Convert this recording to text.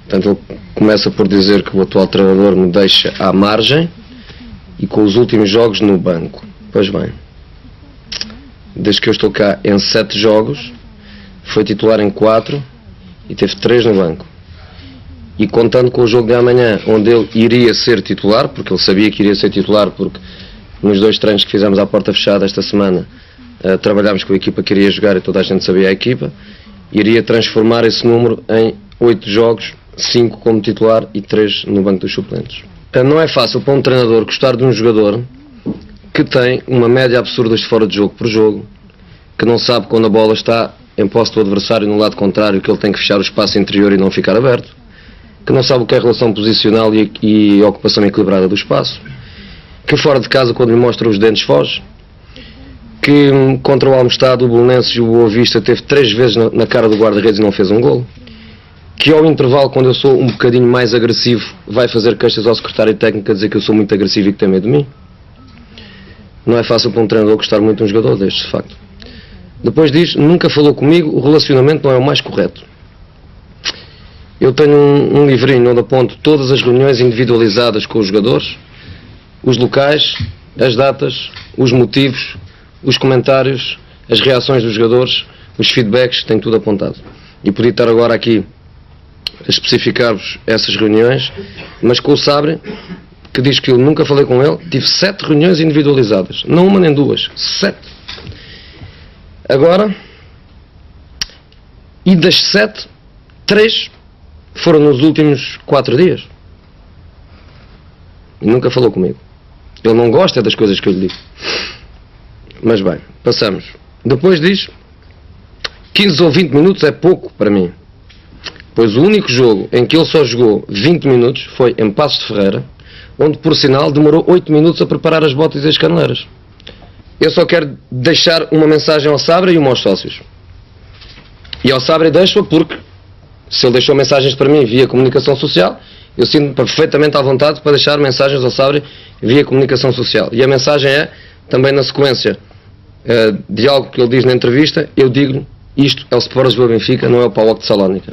Portanto, ele começa por dizer que o atual treinador me deixa à margem e com os últimos jogos no banco. Pois bem, desde que eu estou cá em 7 jogos, foi titular em 4 e teve 3 no banco. E contando com o jogo de amanhã, onde ele iria ser titular, porque ele sabia que iria ser titular, porque nos 2 treinos que fizemos à porta fechada esta semana, trabalhámos com a equipa que iria jogar e toda a gente sabia a equipa, iria transformar esse número em 8 jogos, 5 como titular e 3 no banco dos suplentes. Não é fácil para um treinador gostar de um jogador que tem uma média absurda de fora de jogo por jogo, que não sabe quando a bola está em posse do adversário no lado contrário, que ele tem que fechar o espaço interior e não ficar aberto, que não sabe o que é a relação posicional e a ocupação equilibrada do espaço, que fora de casa, quando lhe mostra os dentes, foge, que contra o Almestado, o Belenenses e o Boa Vista teve 3 vezes na cara do guarda-redes e não fez um golo, que ao intervalo, quando eu sou um bocadinho mais agressivo, vai fazer queixas ao secretário técnico a dizer que eu sou muito agressivo e que tem medo de mim. Não é fácil para um treinador gostar muito de um jogador destes, de facto. Depois diz, nunca falou comigo, o relacionamento não é o mais correto. Eu tenho um livrinho onde aponto todas as reuniões individualizadas com os jogadores, os locais, as datas, os motivos, os comentários, as reações dos jogadores, os feedbacks, tenho tudo apontado. E podia estar agora aqui a especificar-vos essas reuniões, mas com o Sabre, que diz que eu nunca falei com ele, tive 7 reuniões individualizadas, não uma nem 2, 7. Agora, e das 7, 3 foram nos últimos 4 dias. E nunca falou comigo. Ele não gosta das coisas que eu lhe digo. Mas bem, passamos. Depois diz, 15 ou 20 minutos é pouco para mim. Pois o único jogo em que ele só jogou 20 minutos foi em Passos de Ferreira, onde, por sinal, demorou 8 minutos a preparar as botas e as caneleiras. Eu só quero deixar uma mensagem ao Sabre e uma aos sócios. E ao Sabre deixo-a porque, se ele deixou mensagens para mim via comunicação social, eu sinto-me perfeitamente à vontade para deixar mensagens ao Sabre via comunicação social. E a mensagem é, também na sequência de algo que ele diz na entrevista, eu digo-lhe, isto é o Sport Lisboa Benfica, não é o PAOK de Salónica.